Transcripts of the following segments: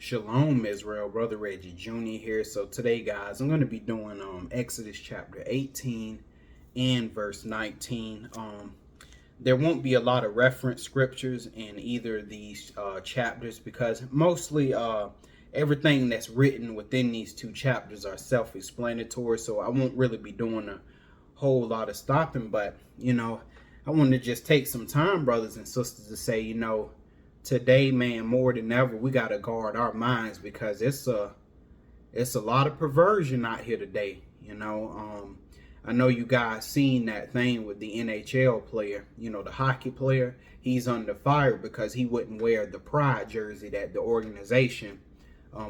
Shalom, Israel. Brother Reggie Jr. here. So today, guys, I'm going to be doing Exodus chapter 18 and verse 19. There won't be a lot of reference scriptures in either of these chapters because mostly everything that's written within these two chapters are self-explanatory. So I won't really be doing a whole lot of stopping, but I want to just take some time, brothers and sisters, to say, today, man, more than ever, we got to guard our minds because it's a lot of perversion out here today. I know you guys seen that thing with the NHL player, the hockey player. He's under fire because he wouldn't wear the pride jersey that the organization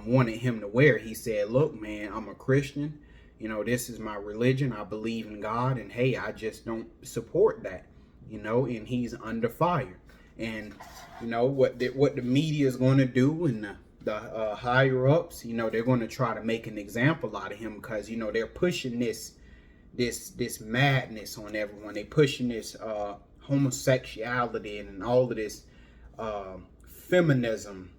wanted him to wear. He said, look, man, I'm a Christian. This is my religion. I believe in God. And hey, I just don't support that, and he's under fire. And what the media is going to do, and the higher ups, they're going to try to make an example out of him because they're pushing this madness on everyone. They're pushing this homosexuality and all of this feminism.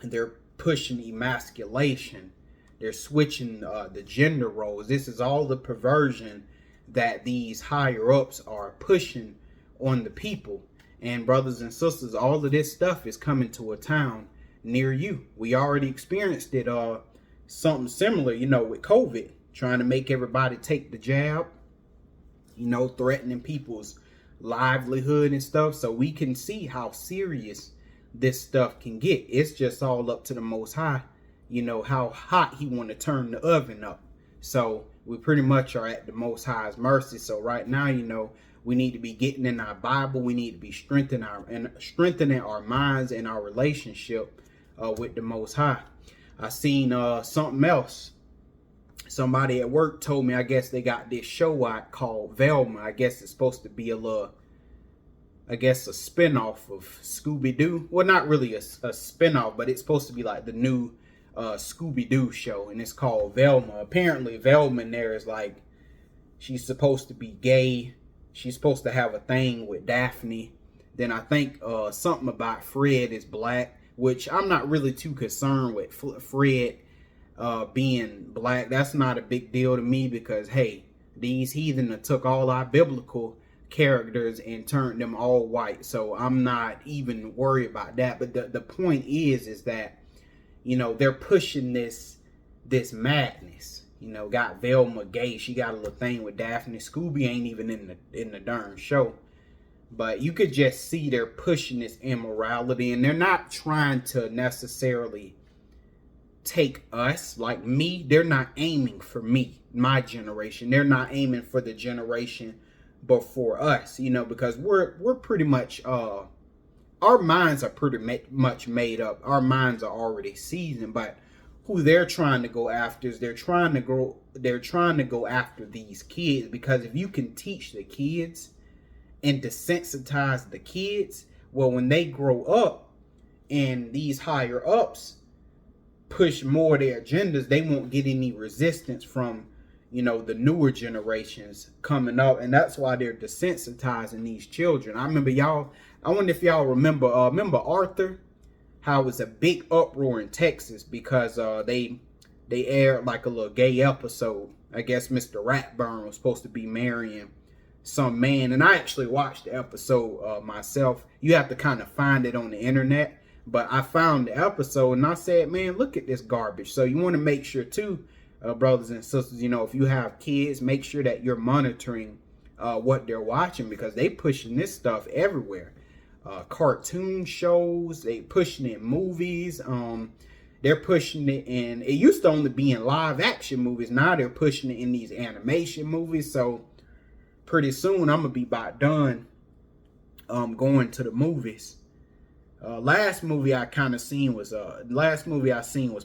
And they're pushing emasculation. They're switching the gender roles. This is all the perversion that these higher ups are pushing on the people. And brothers and sisters, all of this stuff is coming to a town near you. We already experienced it, something similar, with COVID, trying to make everybody take the jab, threatening people's livelihood and stuff. So we can see how serious this stuff can get. It's just all up to the Most High, how hot he want to turn the oven up. So we pretty much are at the Most High's mercy. So right now, we need to be getting in our Bible. We need to be strengthening our minds and our relationship with the Most High. I seen something else. Somebody at work told me, I guess they got this show out called Velma. I guess it's supposed to be a spinoff of Scooby-Doo. Well, not really a spinoff, but it's supposed to be like the new Scooby-Doo show, and it's called Velma. Apparently, Velma in there is like, she's supposed to be gay. She's supposed to have a thing with Daphne. Then I think something about Fred is black, which I'm not really too concerned with Fred being black. That's not a big deal to me because, hey, these heathen took all our biblical characters and turned them all white. So I'm not even worried about that. But the point is that, they're pushing this madness. Got Velma gay. She got a little thing with Daphne. Scooby ain't even in the darn show. But you could just see they're pushing this immorality, and they're not trying to necessarily take us, like me. They're not aiming for me, my generation. They're not aiming for the generation before us, because we're pretty much our minds are pretty much made up. Our minds are already seasoned, but who they're trying to go after is they're trying to go after these kids, because if you can teach the kids and desensitize the kids, well, when they grow up and these higher ups push more of their agendas, they won't get any resistance from the newer generations coming up. And that's why they're desensitizing these children. I wonder if y'all remember Arthur, how it was a big uproar in Texas because they aired like a little gay episode. I guess Mr. Ratburn was supposed to be marrying some man, and I actually watched the episode myself. You have to kind of find it on the internet, but I found the episode and I said, man, look at this garbage. So you want to make sure too, brothers and sisters, if you have kids, make sure that you're monitoring what they're watching, because they pushing this stuff everywhere. Cartoon shows, they pushing it in movies. They're pushing it in, it used to only be in live action movies. Now they're pushing it in these animation movies. So pretty soon I'm gonna be about done going to the movies. Last movie I seen was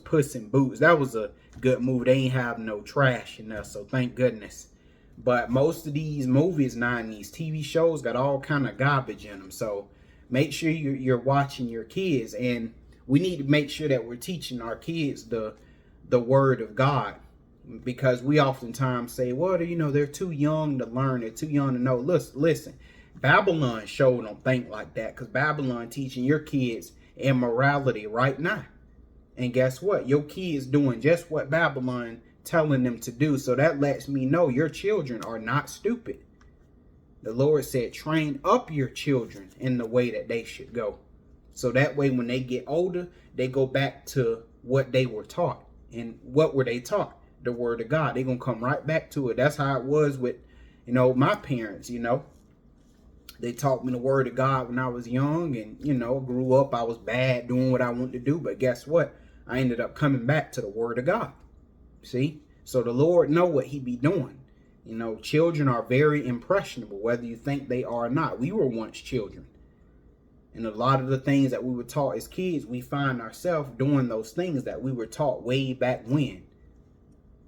Puss in Boots. That was a good movie. They ain't have no trash in there, so thank goodness. But most of these movies now and these TV shows got all kind of garbage in them. So make sure you're watching your kids, and we need to make sure that we're teaching our kids the word of God, because we oftentimes say, well, they're too young to learn, they're too young to know. Listen, Babylon sure don't think like that, because Babylon teaching your kids immorality right now. And guess what? Your kids doing just what Babylon telling them to do. So that lets me know your children are not stupid. The Lord said, train up your children in the way that they should go. So that way, when they get older, they go back to what they were taught. And what were they taught? The word of God. They're going to come right back to it. That's how it was with, my parents, They taught me the word of God when I was young and, grew up. I was bad doing what I wanted to do. But guess what? I ended up coming back to the word of God. See? So the Lord know what he be doing. Children are very impressionable, whether you think they are or not. We were once children. And a lot of the things that we were taught as kids, we find ourselves doing those things that we were taught way back when.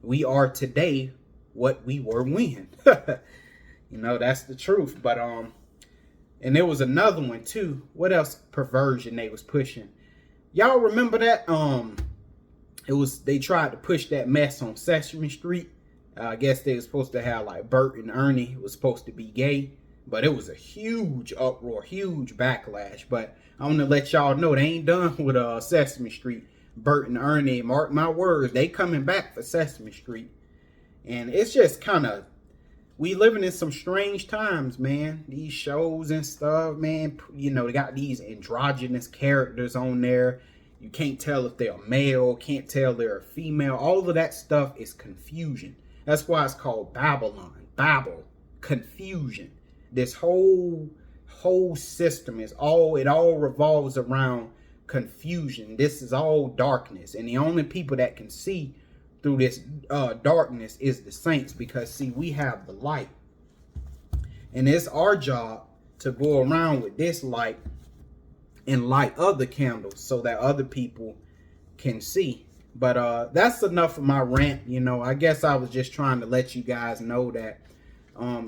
We are today what we were when. That's the truth. But and there was another one too. What else perversion they was pushing? Y'all remember that? They tried to push that mess on Sesame Street. I guess they were supposed to have like Bert and Ernie was supposed to be gay. But it was a huge uproar, huge backlash. But I want to let y'all know they ain't done with Sesame Street. Bert and Ernie, mark my words, they coming back for Sesame Street. And it's just kind of, we living in some strange times, man. These shows and stuff, man. They got these androgynous characters on there. You can't tell if they're male, can't tell they're a female. All of that stuff is confusion. That's why it's called Babylon. Babel, confusion. This whole system it all revolves around confusion. This is all darkness. And the only people that can see through this darkness is the saints. Because, see, we have the light. And it's our job to go around with this light and light other candles so that other people can see. But that's enough of my rant. I guess I was just trying to let you guys know that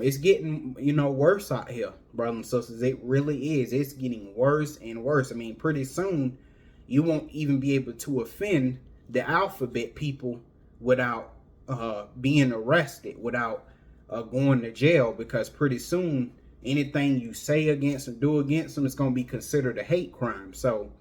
it's getting, worse out here, brothers and sisters. It really is. It's getting worse and worse. I mean, pretty soon you won't even be able to offend the alphabet people without being arrested, without going to jail, because pretty soon anything you say against or do against them is going to be considered a hate crime. So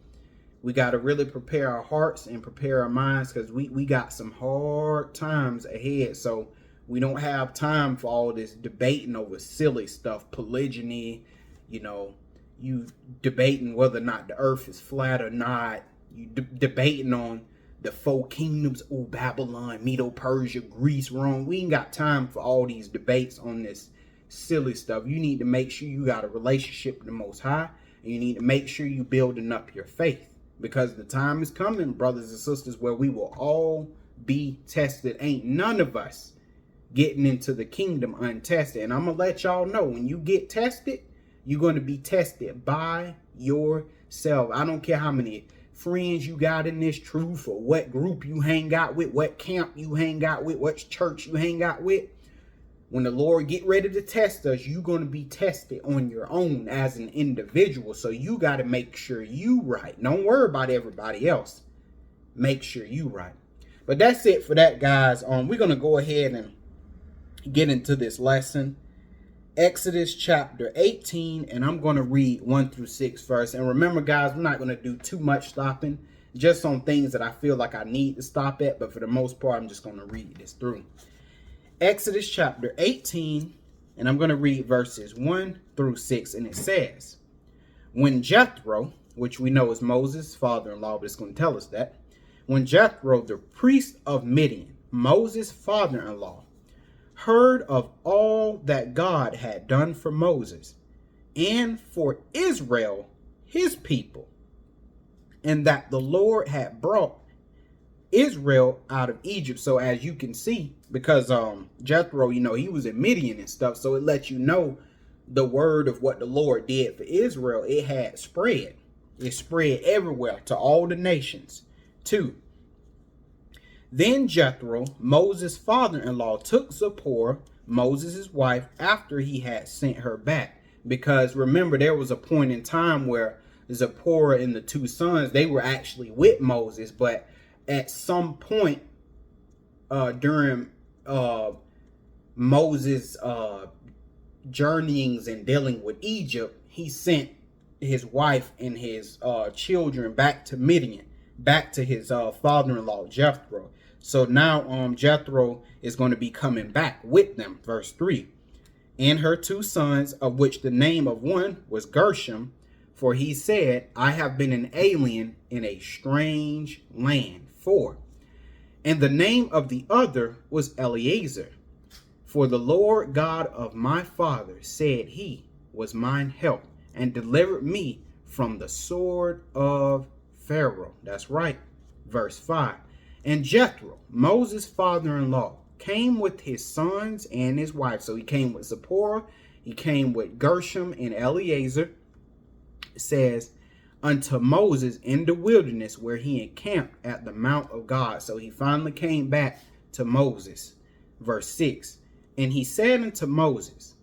we got to really prepare our hearts and prepare our minds, because we got some hard times ahead. So we don't have time for all this debating over silly stuff, polygyny, you debating whether or not the earth is flat or not. You debating on the four kingdoms, Babylon, Medo-Persia, Greece, Rome. We ain't got time for all these debates on this silly stuff. You need to make sure you got a relationship with the Most High, and you need to make sure you building up your faith, because the time is coming, brothers and sisters, where we will all be tested. Ain't none of us getting into the kingdom untested. And I'm going to let y'all know, when you get tested, you're going to be tested by yourself. I don't care how many friends you got in this truth, or what group you hang out with, what camp you hang out with, what church you hang out with. When the Lord get ready to test us, you're going to be tested on your own as an individual. So you got to make sure you right. Don't worry about everybody else. Make sure you right. But that's it for that, guys. We're going to go ahead and get into this lesson. Exodus chapter 18, and I'm going to read 1 through 6 first. And remember, guys, I'm not going to do too much stopping, just on things that I feel like I need to stop at. But for the most part, I'm just going to read this through. Exodus chapter 18, and I'm going to read verses 1 through 6. And it says, when Jethro, which we know is Moses' father-in-law, but it's going to tell us that. When Jethro, the priest of Midian, Moses' father-in-law, heard of all that God had done for Moses and for Israel, his people, and that the Lord had brought Israel out of Egypt. So as you can see, because Jethro, he was in Midian and stuff, so it lets you know the word of what the Lord did for Israel. It had spread. It spread everywhere to all the nations. 2. Then Jethro, Moses' father-in-law, took Zipporah, Moses' wife, after he had sent her back. Because remember, there was a point in time where Zipporah and the 2 sons, they were actually with Moses. But at some point during Moses' journeyings and dealing with Egypt, he sent his wife and his children back to Midian. back to his father-in-law Jethro. So now Jethro is going to be coming back with them. Verse 3. And her two sons, of which the name of one was Gershom, for he said, I have been an alien in a strange land. 4. And the name of the other was Eleazar, for the Lord God of my father said he was mine help, and delivered me from the sword of Pharaoh. That's right. Verse 5. And Jethro, Moses' father-in-law, came with his sons and his wife. So he came with Zipporah, he came with Gershom and Eleazar. It says, unto Moses in the wilderness, where he encamped at the mount of God. So he finally came back to Moses. Verse 6. And he said unto Moses,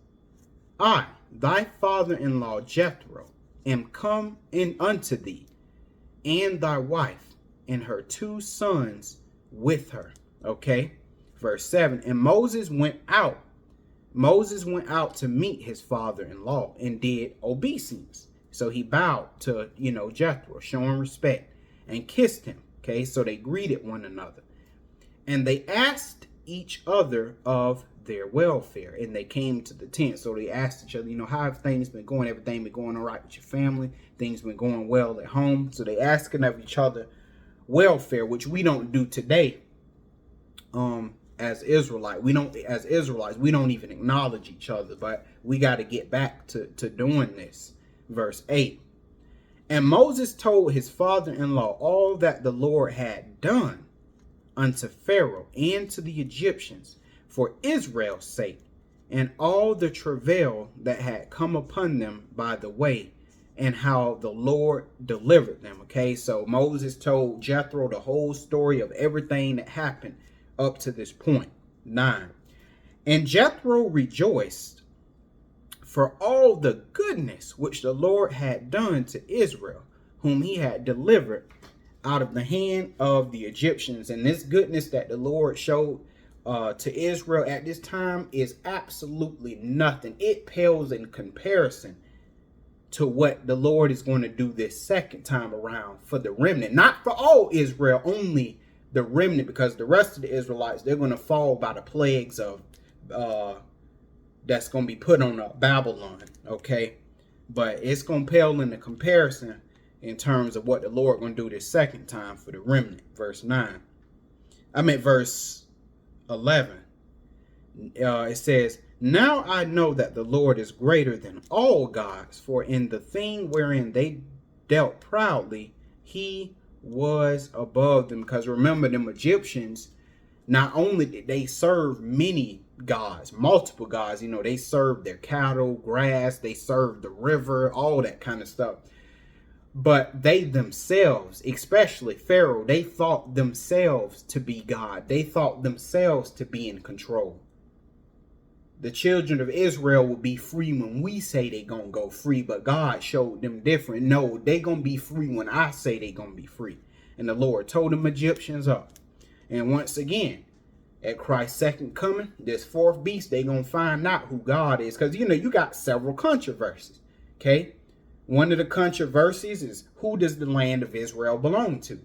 I, thy father-in-law Jethro, am come in unto thee, and thy wife, and her two sons with her. Okay. Verse 7. And Moses went out to meet his father-in-law and did obeisance. So he bowed to, Jethro, showing respect, and kissed him. Okay. So they greeted one another, and they asked each other of their welfare, and they came to the tent. So they asked each other, how have things been going? Everything been going all right with your family? Things been going well at home? So they asking of each other welfare, which we don't do today. As Israelites, we don't even acknowledge each other, but we got to get back to doing this. Verse 8. And Moses told his father-in-law all that the Lord had done unto Pharaoh and to the Egyptians for Israel's sake, and all the travail that had come upon them by the way, and how the Lord delivered them. Okay, so Moses told Jethro the whole story of everything that happened up to this point. 9. And Jethro rejoiced for all the goodness which the Lord had done to Israel, whom he had delivered out of the hand of the Egyptians. And this goodness that the Lord showed to Israel at this time is absolutely nothing. It pales in comparison to what the Lord is going to do this second time around for the remnant. Not for all Israel, only the remnant, because the rest of the Israelites, they're going to fall by the plagues of that's going to be put on Babylon. Okay, but it's going to pale in the comparison in terms of what the Lord going to do this second time for the remnant. Verse 11. It says, now I know that the Lord is greater than all gods, for in the thing wherein they dealt proudly, he was above them. Because remember, them Egyptians, not only did they serve many gods, multiple gods, they served their cattle, grass, they served the river, all that kind of stuff. But they themselves, especially Pharaoh, they thought themselves to be God. They thought themselves to be in control. The children of Israel will be free when we say they're going to go free, but God showed them different. No, they're going to be free when I say they're going to be free. And the Lord told them Egyptians up. And once again, at Christ's second coming, this fourth beast, they're going to find out who God is. Because, you got several controversies. Okay. One of the controversies is, who does the land of Israel belong to?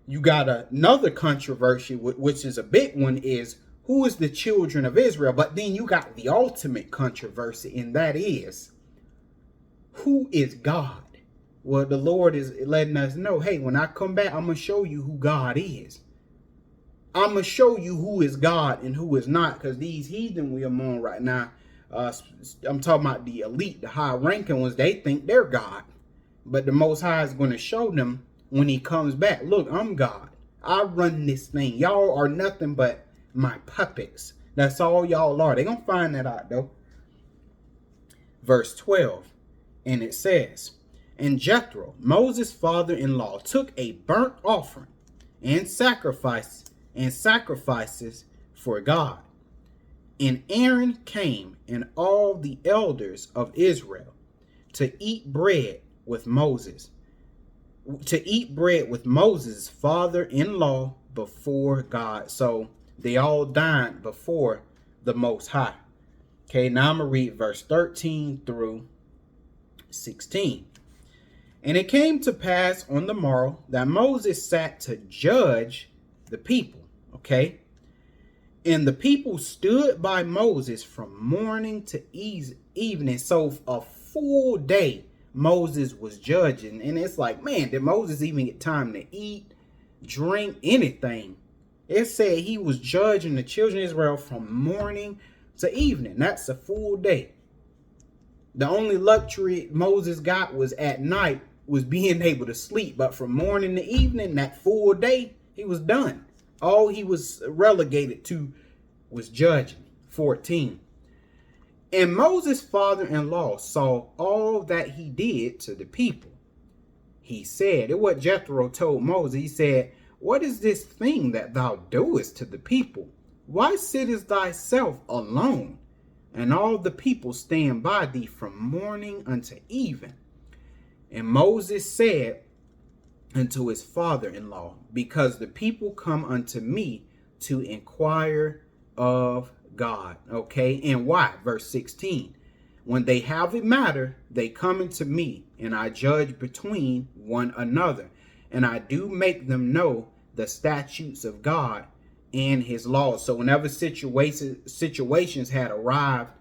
You got another controversy, which is a big one, is who is the children of Israel? But then you got the ultimate controversy, and that is, who is God? Well, the Lord is letting us know, hey, when I come back, I'm going to show you who God is. I'm going to show you who is God and who is not, because these heathen we are among right now, I'm talking about the elite, the high-ranking ones, they think they're God. But the Most High is going to show them when he comes back, look, I'm God. I run this thing. Y'all are nothing but my puppets. That's all y'all are. They're going to find that out, though. Verse 12, and it says, and Jethro, Moses' father-in-law, took a burnt offering and sacrifices for God. And Aaron came and all the elders of Israel to eat bread with Moses, father-in-law before God. So they all dined before the Most High. Okay, now I'm going to read verse 13 through 16. And it came to pass on the morrow that Moses sat to judge the people. Okay. And the people stood by Moses from morning to evening. So a full day Moses was judging. And it's like, man, did Moses even get time to eat, drink, anything? It said he was judging the children of Israel from morning to evening. That's a full day. The only luxury Moses got was at night was being able to sleep. But from morning to evening, that full day, he was done. All he was relegated to was judging. 14. And Moses' father-in-law saw all that he did to the people. He said, and what Jethro told Moses, he said, what is this thing that thou doest to the people? Why sittest thyself alone? And all the people stand by thee from morning unto even. And Moses said unto his father-in-law, because the people come unto me to inquire of God. Okay, and why? Verse 16. When they have a matter, they come unto me, and I judge between one another, and I do make them know the statutes of God and his laws. So whenever situations had arrived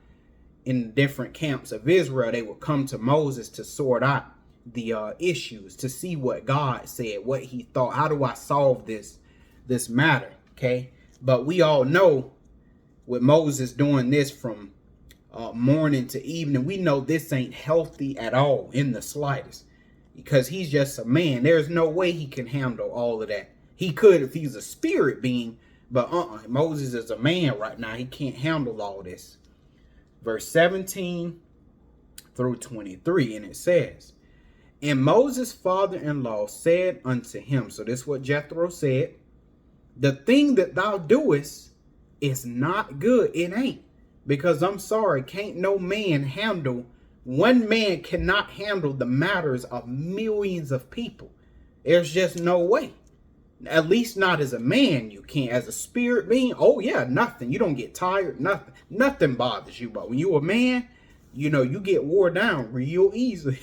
in different camps of Israel, they would come to Moses to sort out the issues, to see what God said, what he thought. How do I solve this matter? Okay, but we all know with Moses doing this from morning to evening, we know this ain't healthy at all in the slightest, because he's just a man. There's no way he can handle all of that. He could if he's a spirit being, but Moses is a man right now. He can't handle all this. Verse 17 through 23, and it says, and Moses' father-in-law said unto him, so this is what Jethro said, the thing that thou doest is not good. It ain't. Because I'm sorry, can't no man handle, one man cannot handle the matters of millions of people. There's just no way. At least not as a man you can't. As a spirit being, oh yeah, nothing. You don't get tired, nothing. Nothing bothers you. But when you're a man, you know, you get wore down real easily.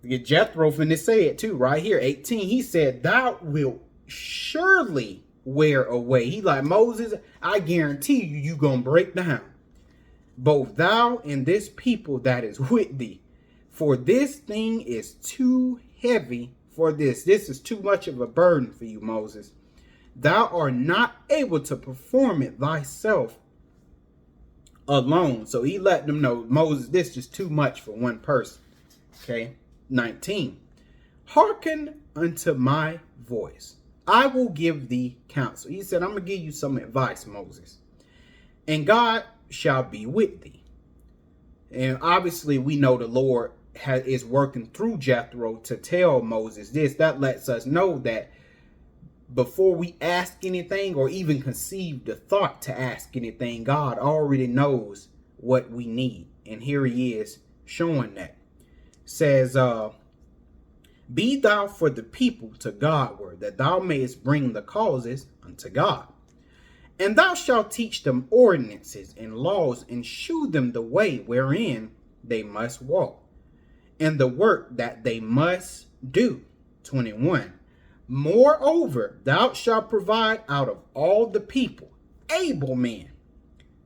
Jethro finna say it too, right here, 18. He said, thou wilt surely wear away. He like, Moses, I guarantee you gonna break down, both thou and this people that is with thee. For this thing is too heavy for this. This is too much of a burden for you, Moses. Thou art not able to perform it thyself alone. So he let them know, Moses, this is too much for one person. Okay. 19. Hearken unto my voice. I will give thee counsel. He said, I'm going to give you some advice, Moses. And God shall be with thee. And obviously we know the Lord is working through Jethro to tell Moses this. That lets us know that before we ask anything or even conceive the thought to ask anything, God already knows what we need. And here he is showing that. Says, be thou for the people to Godward, that thou mayest bring the causes unto God. And thou shalt teach them ordinances and laws, and shew them the way wherein they must walk, and the work that they must do. 21. Moreover, thou shalt provide out of all the people able men,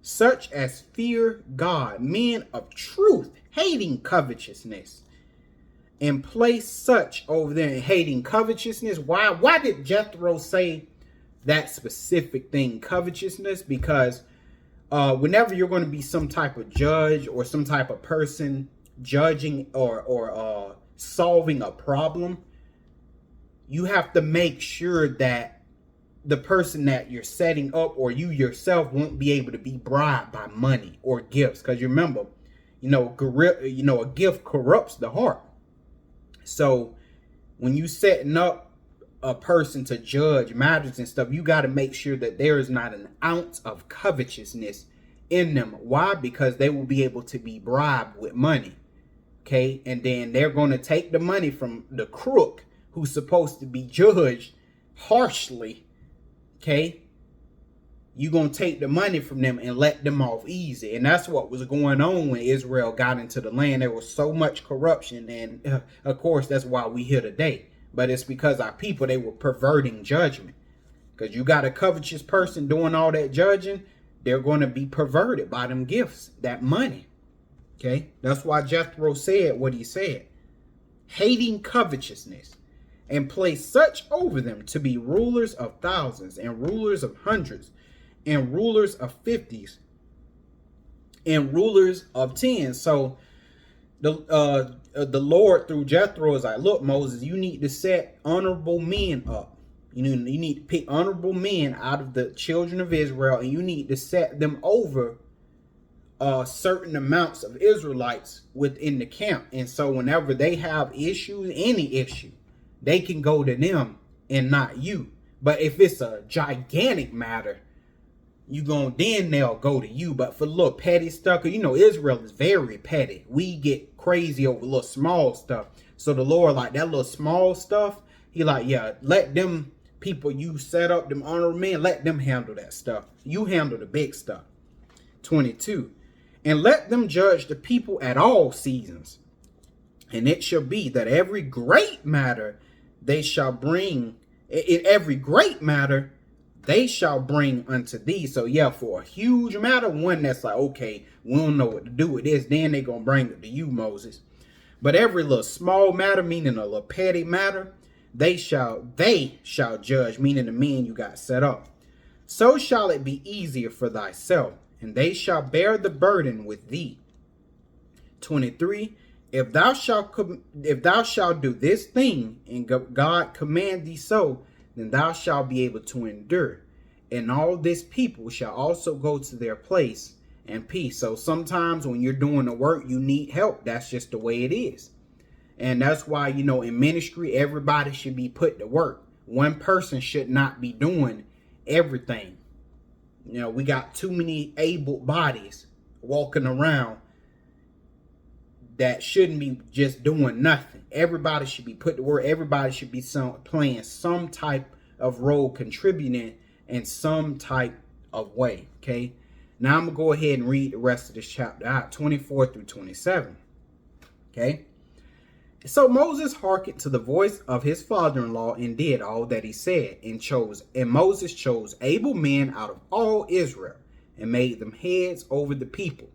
such as fear God, men of truth, hating covetousness, and place such over there, hating covetousness. Why did Jethro say that specific thing, covetousness? Because whenever you're going to be some type of judge or some type of person judging or solving a problem, you have to make sure that the person that you're setting up or you yourself won't be able to be bribed by money or gifts. Because you remember, a gift corrupts the heart. So when you setting up a person to judge matters and stuff, you got to make sure that there is not an ounce of covetousness in them. Why? Because they will be able to be bribed with money. Okay. And then they're going to take the money from the crook who's supposed to be judged harshly. Okay. you're going to take the money from them and let them off easy. And that's what was going on when Israel got into the land. There was so much corruption. And of course, that's why we here today. But it's because our people, they were perverting judgment. Because you got a covetous person doing all that judging, they're going to be perverted by them gifts, that money. Okay, that's why Jethro said what he said. Hating covetousness, and place such over them to be rulers of thousands, and rulers of hundreds, and rulers of fifties, and rulers of tens. So the Lord through Jethro is like, look, Moses, you need to set honorable men up. You need to pick honorable men out of the children of Israel, and you need to set them over certain amounts of Israelites within the camp. And so whenever they have issues, any issue, they can go to them and not you. But if it's a gigantic matter, then they'll go to you. But for little petty stuff, Israel is very petty. We get crazy over little small stuff. So the Lord, like that little small stuff, he like, yeah, let them people you set up, them honorable men, let them handle that stuff. You handle the big stuff. 22. And let them judge the people at all seasons. And it shall be that every great matter they shall bring, in every great matter they shall bring unto thee. So yeah, for a huge matter, one that's like, okay, we don't know what to do with this, then they're going to bring it to you, Moses. But every little small matter, meaning a little petty matter, they shall judge, meaning the men you got set up. So shall it be easier for thyself, and they shall bear the burden with thee. 23. If thou shalt do this thing, and God command thee so, then thou shalt be able to endure. And all this people shall also go to their place in peace. So sometimes when you're doing the work, you need help. That's just the way it is. And that's why, in ministry, everybody should be put to work. One person should not be doing everything. We got too many able bodies walking around that shouldn't be just doing nothing. Everybody should be put to work. Everybody should be playing some type of role, contributing in some type of way. Okay. Now I'm going to go ahead and read the rest of this chapter out, 24 through 27. Okay. So Moses hearkened to the voice of his father-in-law and did all that he said, and Moses chose able men out of all Israel and made them heads over the people,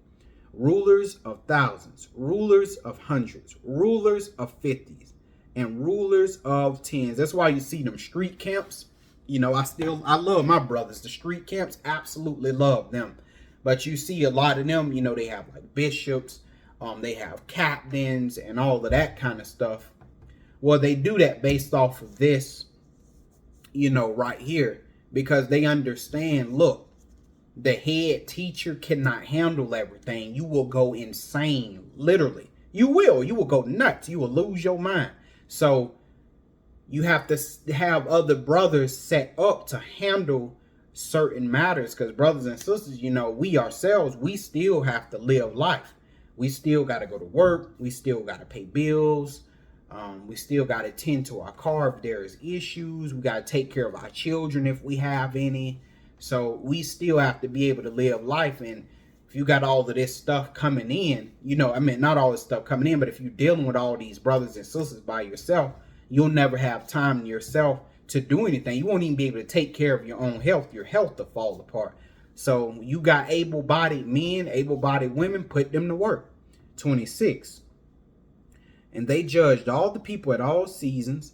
rulers of thousands, rulers of hundreds, rulers of fifties, and rulers of tens. That's why you see them street camps. I love my brothers. The street camps, absolutely love them. But you see a lot of them, they have like bishops. They have captains and all of that kind of stuff. Well, they do that based off of this, right here, because they understand, look, the head teacher cannot handle everything. You will go insane, literally. You will go nuts. You will lose your mind. So you have to have other brothers set up to handle certain matters, because brothers and sisters, we ourselves, we still have to live life. We still got to go to work. We still got to pay bills. We still got to tend to our car if there is issues. We got to take care of our children if we have any. So we still have to be able to live life. And if you got all of this stuff coming in, not all this stuff coming in, but if you're dealing with all these brothers and sisters by yourself, you'll never have time yourself to do anything. You won't even be able to take care of your own health. Your health will fall apart. So you got able-bodied men, able-bodied women, put them to work. 26. And they judged all the people at all seasons.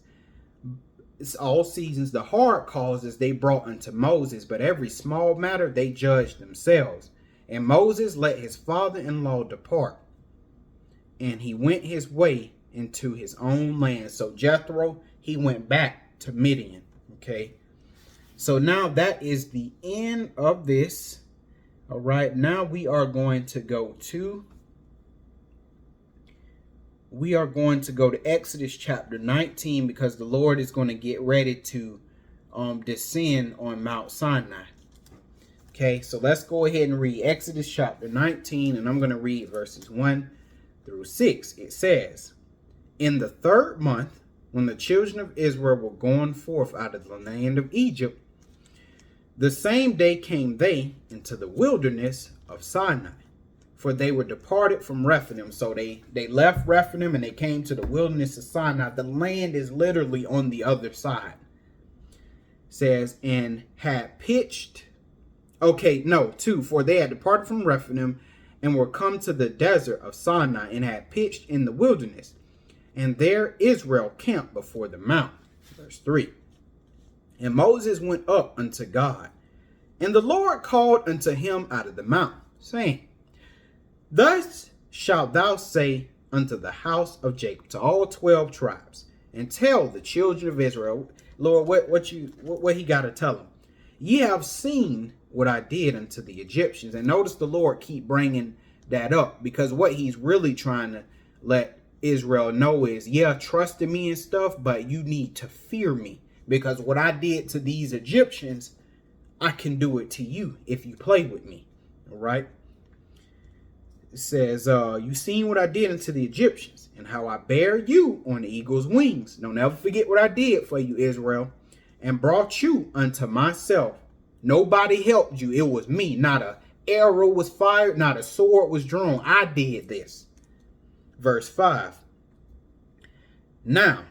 The hard causes they brought unto Moses, but every small matter they judged themselves. And Moses let his father-in-law depart, and he went his way into his own land. So Jethro, he went back to Midian. Okay. So now that is the end of this. All right. Now we are going to go to Exodus chapter 19, because the Lord is going to get ready to descend on Mount Sinai. Okay, so let's go ahead and read Exodus chapter 19, and I'm going to read verses 1 through 6. It says, in the 3rd month, when the children of Israel were going forth out of the land of Egypt, The same day came they into the wilderness of Sinai, for they were departed from Rephidim. So they left Rephidim and they came to the wilderness of Sinai. The land is literally on the other side. It says, and had pitched. Okay, no, 2. For they had departed from Rephidim and were come to the desert of Sinai and had pitched in the wilderness. And there Israel camped before the mount. Verse 3. And Moses went up unto God, and the Lord called unto him out of the mount, saying, Thus shalt thou say unto the house of Jacob, to all 12 tribes, and tell the children of Israel. Lord, what he got to tell them? Ye have seen what I did unto the Egyptians. And notice the Lord keep bringing that up, because what he's really trying to let Israel know is, yeah, trust in me and stuff, but you need to fear me, because what I did to these Egyptians, I can do it to you if you play with me. All right. It says, you seen what I did unto the Egyptians, and how I bear you on the eagle's wings. Don't ever forget what I did for you, Israel, and brought you unto myself. Nobody helped you. It was me. Not a arrow was fired, not a sword was drawn. I did this. Verse 5. Now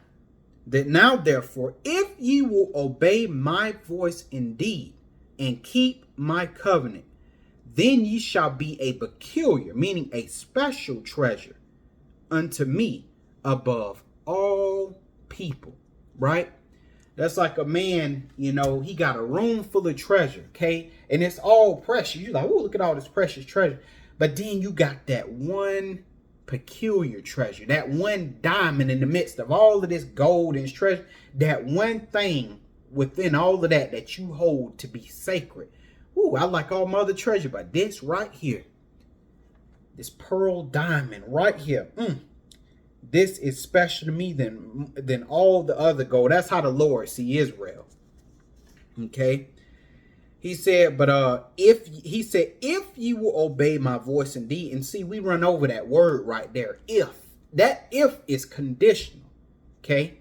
therefore, if ye will obey my voice indeed, and keep my covenant, then ye shall be a peculiar, meaning a special treasure unto me above all people. Right? That's like a man, he got a room full of treasure, okay? And it's all precious. You're like, oh, look at all this precious treasure. But then you got that one peculiar treasure, that one diamond in the midst of all of this gold and treasure, that one thing within all of that you hold to be sacred. Ooh, I like all my other treasure, but this right here, this pearl diamond right here, this is special to me than all the other gold. That's how the Lord see Israel. Okay. He said, but if you will obey my voice indeed, and see, we run over that word right there. If that if is conditional. Okay.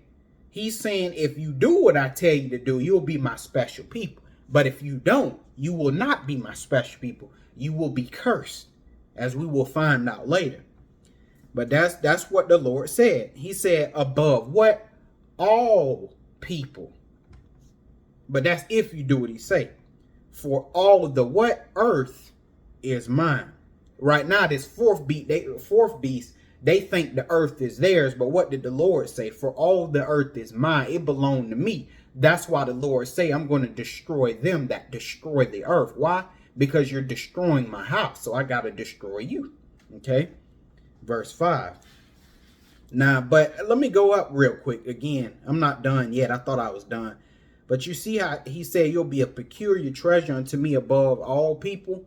He's saying, if you do what I tell you to do, you'll be my special people. But if you don't, you will not be my special people. You will be cursed, as we will find out later. But that's what the Lord said. He said above what? All people. But that's if you do what he say. For all of the what? Earth is mine. Right now, this fourth beast, they think the earth is theirs. But what did the Lord say? For all the earth is mine. It belonged to me. That's why the Lord say, I'm going to destroy them that destroy the earth. Why? Because you're destroying my house. So I got to destroy you. Okay. Verse 5. Now, but let me go up real quick. Again, I'm not done yet. I thought I was done. But you see how he said, you'll be a peculiar treasure unto me above all people.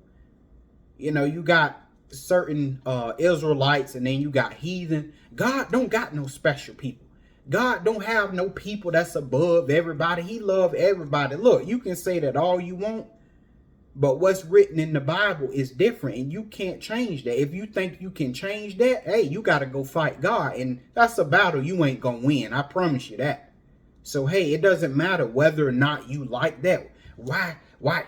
You got certain Israelites, and then you got heathen. God don't got no special people. God don't have no people that's above everybody. He love everybody. Look, you can say that all you want, but what's written in the Bible is different, and you can't change that. If you think you can change that, hey, you got to go fight God, and that's a battle you ain't going to win. I promise you that. So, hey, it doesn't matter whether or not you like that. Why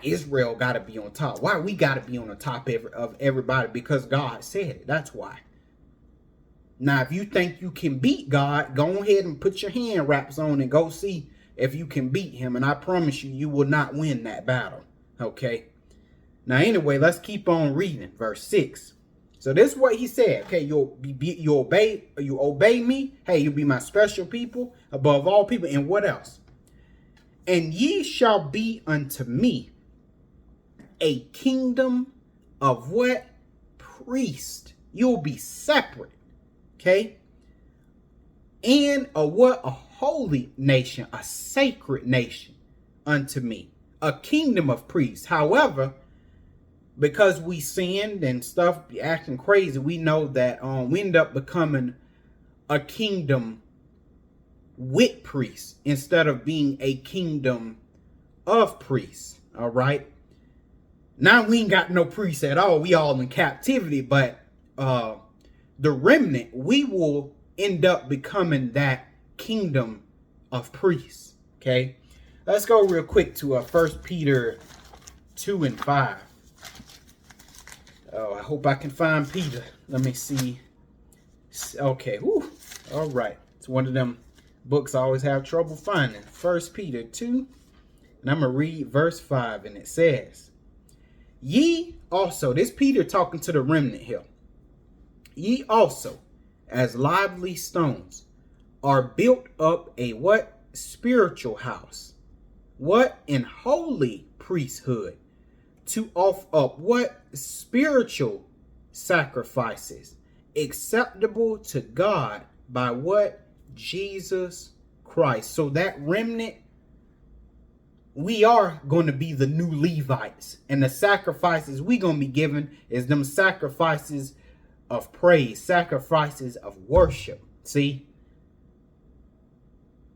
Israel got to be on top? Why we got to be on the top of everybody? Because God said it. That's why. Now, if you think you can beat God, go ahead and put your hand wraps on and go see if you can beat him. And I promise you, you will not win that battle. Okay. Now, anyway, let's keep on reading. Verse 6. So this is what he said. Okay, you obey me. Hey, you'll be my special people above all people. And what else? And ye shall be unto me a kingdom of what? Priest. You'll be separate. Okay. And a what? A holy nation, a sacred nation unto me. A kingdom of priests. However, because we sinned and stuff, acting crazy, we know that we end up becoming a kingdom with priests instead of being a kingdom of priests. All right. Now we ain't got no priests at all. We all in captivity, but the remnant, we will end up becoming that kingdom of priests. Okay. Let's go real quick to 1 Peter 2 and 5. Oh, I hope I can find Peter. Let me see. Okay, whew. All right. It's one of them books I always have trouble finding. 1 Peter 2, and I'm going to read verse 5, and it says, Ye also, this Peter talking to the remnant here. Ye also, as lively stones, are built up a what? Spiritual house. What? In holy priesthood. To offer up what? Spiritual sacrifices. Acceptable to God by what? Jesus Christ. So that remnant, we are going to be the new Levites. And the sacrifices we going to be given is them sacrifices of praise, sacrifices of worship. See?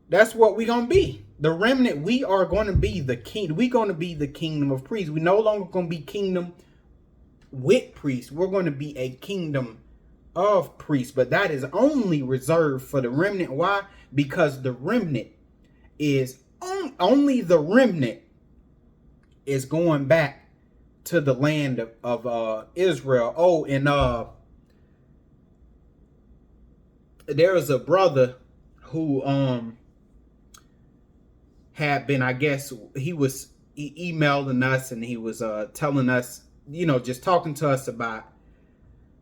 That's what we're going to be. The remnant, we are going to be the king. We're going to be the kingdom of priests. We're no longer going to be kingdom with priests. We're going to be a kingdom of priests. But that is only reserved for the remnant. Why? Because the remnant is only the remnant is going back to the land of Israel. Oh, and there is a brother who had been, I guess, he was emailing us, and he was telling us, you know, just talking to us about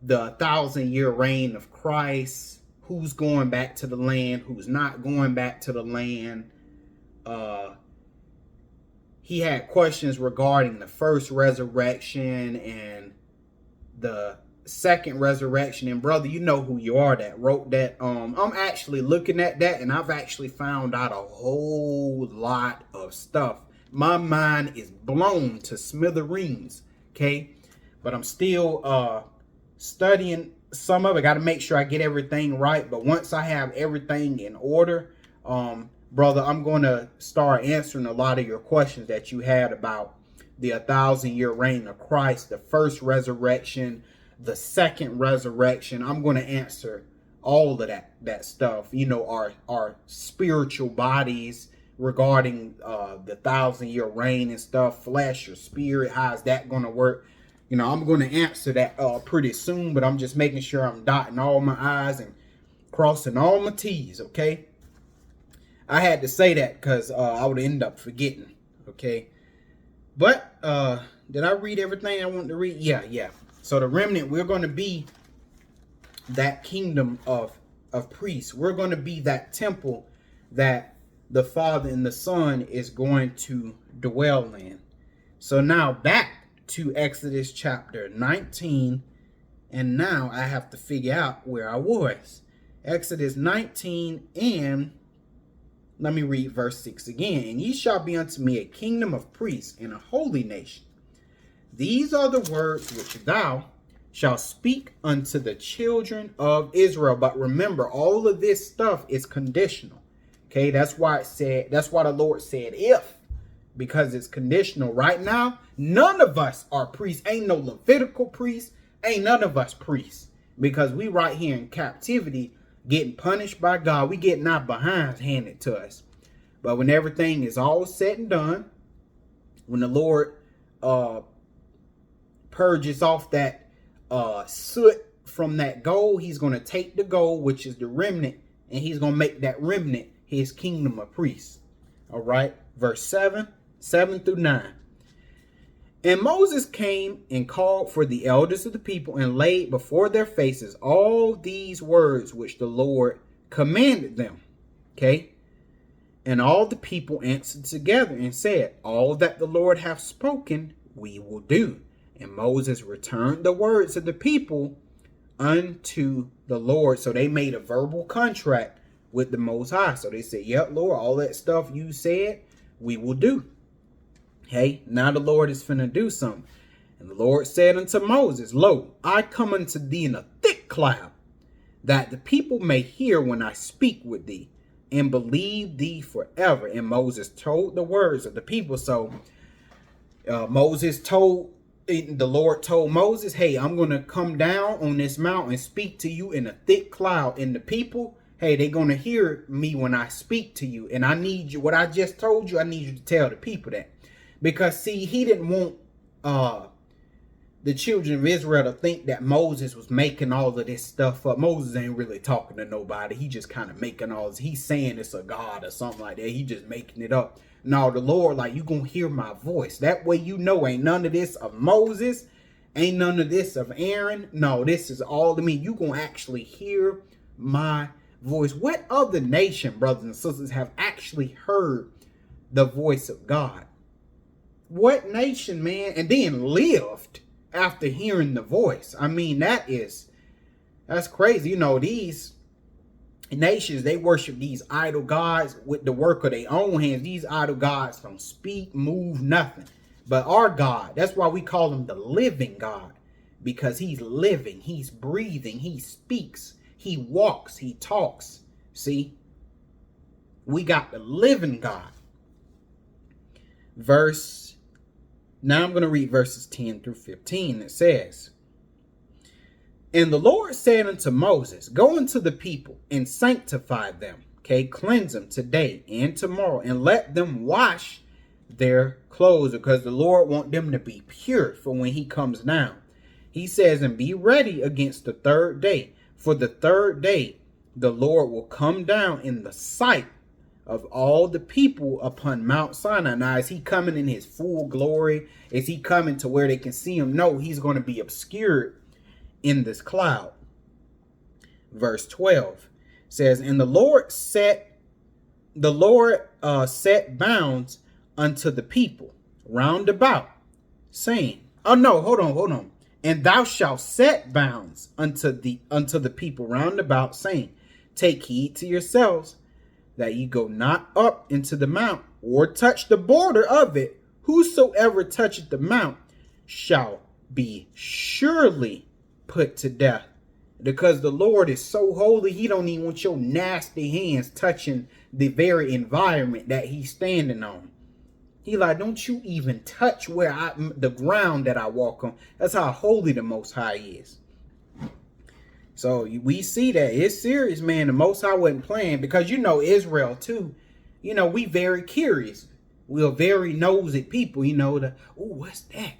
the 1,000-year reign of Christ, who's going back to the land, who's not going back to the land. He had questions regarding the first resurrection and the second resurrection. And brother, you know who you are that wrote that. I'm actually looking at that, and I've actually found out a whole lot of stuff. My mind is blown to smithereens. Okay, but I'm still studying some of it. Got to make sure I get everything right. But once I have everything in order, brother, I'm going to start answering a lot of your questions that you had about the 1,000-year reign of Christ, the first resurrection, the second resurrection. I'm going to answer all of that stuff. You know, our spiritual bodies regarding the 1,000-year reign and stuff, flesh or spirit. How is that going to work? You know, I'm going to answer that pretty soon, but I'm just making sure I'm dotting all my I's and crossing all my T's, okay? I had to say that because I would end up forgetting, okay? But did I read everything I wanted to read? Yeah. So the remnant, we're going to be that kingdom of priests. We're going to be that temple that the Father and the Son is going to dwell in. So now back to Exodus chapter 19. And now I have to figure out where I was. Exodus 19, and let me read verse 6 again. And ye shall be unto me a kingdom of priests and a holy nation. These are the words which thou shalt speak unto the children of Israel. But remember, all of this stuff is conditional. Okay, that's why it said, that's why the Lord said if, because it's conditional. Right now, none of us are priests. Ain't no Levitical priests. Ain't none of us priests. Because we right here in captivity, getting punished by God. We getting our behinds handed to us. But when everything is all said and done, when the Lord purges off that soot from that gold, he's going to take the gold, which is the remnant, and he's going to make that remnant his kingdom of priests. All right. Verse 7 through 9. And Moses came and called for the elders of the people and laid before their faces all these words which the Lord commanded them. Okay. And all the people answered together and said, all that the Lord hath spoken, we will do. And Moses returned the words of the people unto the Lord. So they made a verbal contract with the Most High. So they said, yep, Lord, all that stuff you said, we will do. Hey, now the Lord is finna do something. And the Lord said unto Moses, lo, I come unto thee in a thick cloud, that the people may hear when I speak with thee, and believe thee forever. And Moses told the words of the people. So the Lord told Moses, hey, I'm going to come down on this mountain and speak to you in a thick cloud. And the people, hey, they're going to hear me when I speak to you. And I need you, what I just told you, I need you to tell the people that. Because, see, he didn't want the children of Israel to think that Moses was making all of this stuff up. Moses ain't really talking to nobody. He just kind of making all this. He's saying it's a God or something like that. He just making it up. No, the Lord, like, you gonna hear my voice. That way you know ain't none of this of Moses. Ain't none of this of Aaron. No, this is all to me. You gonna actually hear my voice. What other nation, brothers and sisters, have actually heard the voice of God? What nation, man? And then lived after hearing the voice. I mean, that's crazy. You know, these nations, they worship these idol gods with the work of their own hands. These idol gods don't speak, move, nothing. But our God, that's why we call him the living God, because he's living, he's breathing, he speaks, he walks, he talks. See, we got the living God. Now I'm going to read verses 10 through 15. It says, and the Lord said unto Moses, go unto the people and sanctify them. Okay, cleanse them today and tomorrow, and let them wash their clothes, because the Lord want them to be pure for when he comes down. He says, and be ready against the third day. For the third day the Lord will come down in the sight of all the people upon Mount Sinai. Now, is he coming in his full glory? Is he coming to where they can see him? No, he's going to be obscured in this cloud. Verse 12 says, and the Lord set bounds unto the people round about, saying, oh no, hold on. And thou shalt set bounds unto the people round about, saying, take heed to yourselves, that ye go not up into the mount, or touch the border of it. Whosoever toucheth the mount shall be surely put to death. Because the Lord is so holy, he don't even want your nasty hands touching the very environment that he's standing on. He like, don't you even touch the ground that I walk on. That's how holy the Most High is. So we see that it's serious, man. The Most High wasn't playing, because, you know, Israel too, you know, we very curious. We're very nosy people, you know, what's that?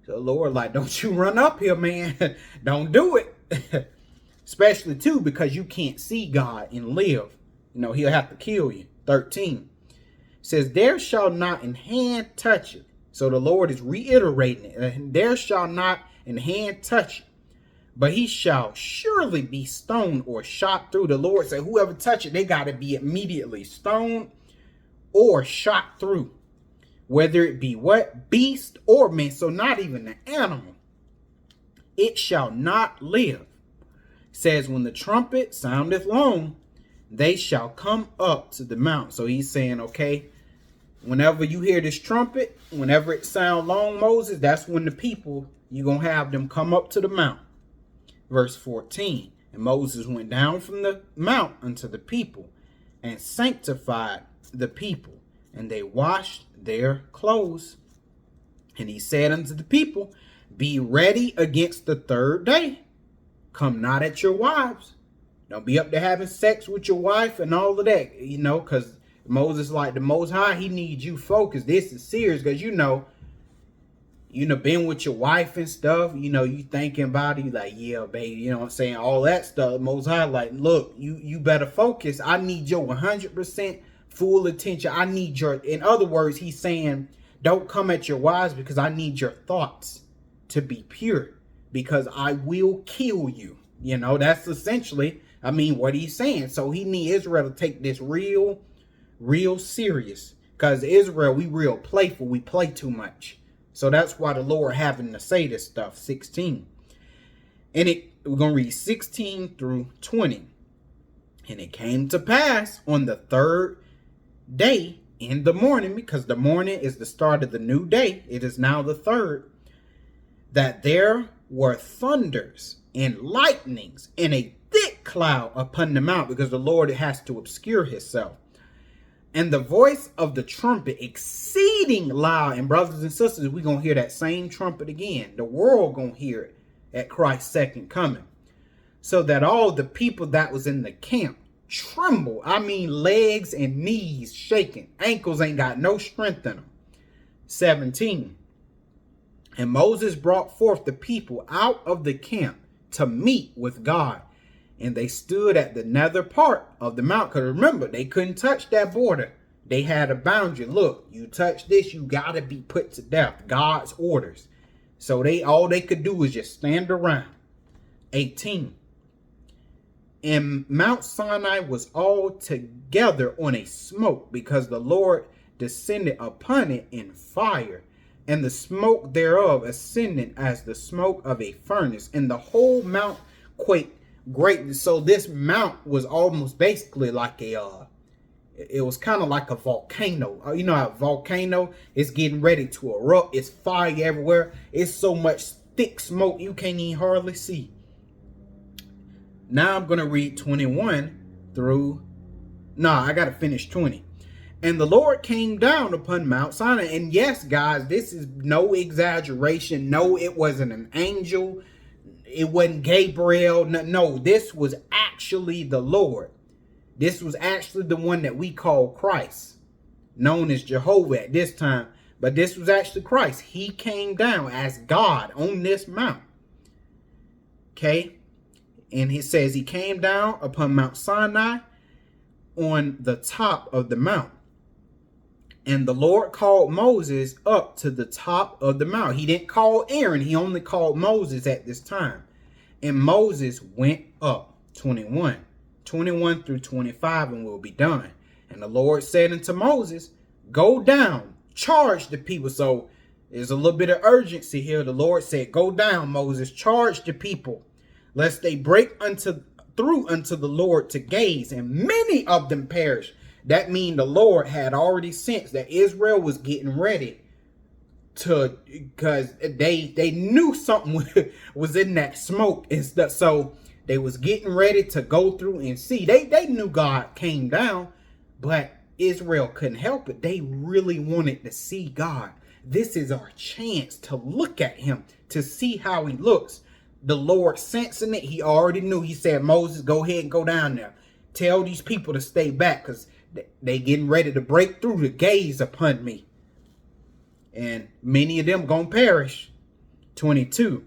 So the Lord like, don't you run up here, man. Don't do it. Especially too, because you can't see God and live. You know, he'll have to kill you. 13 says, there shall not an hand touch it. So the Lord is reiterating it. There shall not an hand touch it, but he shall surely be stoned or shot through. The Lord said, whoever touch it, they got to be immediately stoned or shot through. Whether it be what? Beast or man. So not even an animal. It shall not live. Says, when the trumpet soundeth long, they shall come up to the mount. So he's saying, okay, whenever you hear this trumpet, whenever it sound long, Moses, that's when the people, you're going to have them come up to the mount. Verse 14, and Moses went down from the mount unto the people and sanctified the people, and they washed their clothes. And he said unto the people, be ready against the third day. Come not at your wives. Don't be up to having sex with your wife and all of that, you know, because Moses, like the Most High, he needs you focused. This is serious, because you know, been with your wife and stuff, you know, you thinking about it, you like, yeah, baby, you know what I'm saying? All that stuff. Most High, like, look, you better focus. I need your 100% full attention. I need your, in other words, he's saying, don't come at your wives, because I need your thoughts to be pure, because I will kill you. You know, that's essentially, I mean, what he's saying. So he need Israel to take this real serious, because Israel, we real playful. We play too much. So that's why the Lord having to say this stuff. 16. And we're going to read 16 through 20. And it came to pass on the third day in the morning, because the morning is the start of the new day. It is now the third, that there were thunders and lightnings and a thick cloud upon the mount, because the Lord has to obscure himself. And the voice of the trumpet exceeding loud. And brothers and sisters, we're going to hear that same trumpet again. The world going to hear it at Christ's second coming. So that all the people that was in the camp tremble. I mean, legs and knees shaking. Ankles ain't got no strength in them. 17. And Moses brought forth the people out of the camp to meet with God. And they stood at the nether part of the mount. Because remember, they couldn't touch that border. They had a boundary. Look, you touch this, you got to be put to death. God's orders. So all they could do was just stand around. 18. And Mount Sinai was all together on a smoke, because the Lord descended upon it in fire, and the smoke thereof ascended as the smoke of a furnace, and the whole mount quaked greatly. So this mount was almost basically like it was kind of like a volcano. You know how a volcano is getting ready to erupt. It's fire everywhere. It's so much thick smoke you can't even hardly see. Now I'm going to read 21 through... I got to finish 20. And the Lord came down upon Mount Sinai. And yes, guys, this is no exaggeration. No, it wasn't an angel. It wasn't Gabriel. No, this was actually the Lord. This was actually the one that we call Christ, known as Jehovah at this time. But this was actually Christ. He came down as God on this mount. Okay. And he says he came down upon Mount Sinai on the top of the mount. And the Lord called Moses up to the top of the mount. He didn't call Aaron. He only called Moses at this time. And Moses went up. 21 through 25, and we'll be done. And the Lord said unto Moses, go down, charge the people. So there's a little bit of urgency here. The Lord said, go down, Moses, charge the people, lest they break through unto the Lord to gaze, and many of them perish. That means the Lord had already sensed that Israel was getting ready because they knew something was in that smoke and stuff. So they was getting ready to go through and see. They knew God came down, but Israel couldn't help it. They really wanted to see God. This is our chance to look at him, to see how he looks. The Lord sensing it, he already knew. He said, Moses, go ahead and go down there. Tell these people to stay back, because they getting ready to break through to gaze upon me. And many of them gonna perish. 22.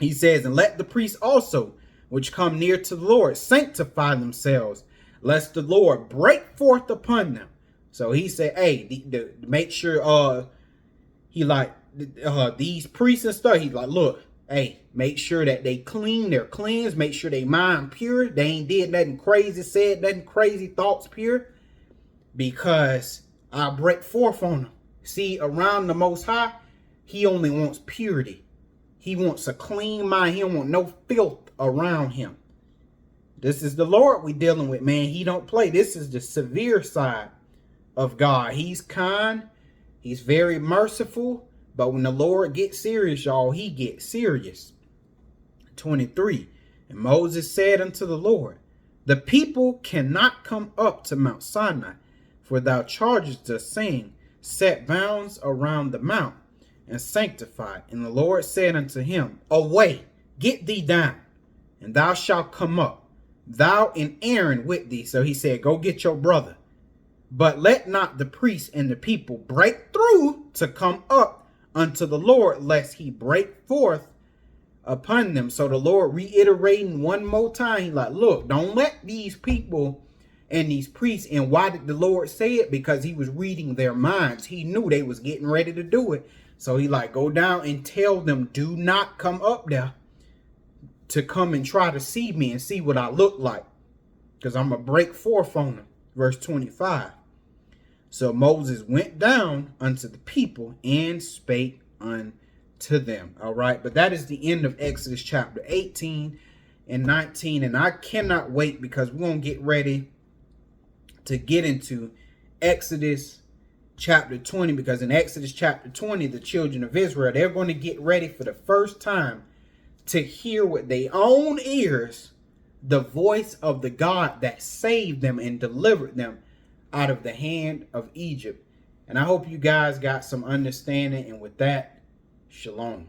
He says, and let the priests also, which come near to the Lord, sanctify themselves, lest the Lord break forth upon them. So he said, hey, make sure these priests and stuff, he's like, look, hey, make sure that they clean, they're cleansed, make sure they mind pure, they ain't did nothing crazy, said nothing crazy, thoughts pure, because I'll break forth on them. See, around the Most High, he only wants purity. He wants a clean mind. He don't want no filth around him. This is the Lord we dealing with, man. He don't play. This is the severe side of God. He's kind. He's very merciful. But when the Lord gets serious, y'all, he gets serious. 23. And Moses said unto the Lord, the people cannot come up to Mount Sinai, for thou chargest us, saying, set bounds around the mount, and sanctify. And the Lord said unto him, away, get thee down, and thou shalt come up, thou and Aaron with thee. So he said, go get your brother. But let not the priests and the people break through to come up unto the Lord, lest he break forth upon them. So the Lord reiterating one more time, he like, look, don't let these people and these priests. And why did the Lord say it? Because he was reading their minds. He knew they was getting ready to do it. So he like, go down and tell them, do not come up there to come and try to see me and see what I look like, because I'm going to break forth on them. Verse 25. So Moses went down unto the people and spake unto them. All right. But that is the end of Exodus chapter 18 and 19. And I cannot wait, because we're going to get ready to get into Exodus chapter 20, because in Exodus chapter 20, the children of Israel, they're going to get ready for the first time to hear with their own ears the voice of the God that saved them and delivered them out of the hand of Egypt. And I hope you guys got some understanding. And with that, shalom.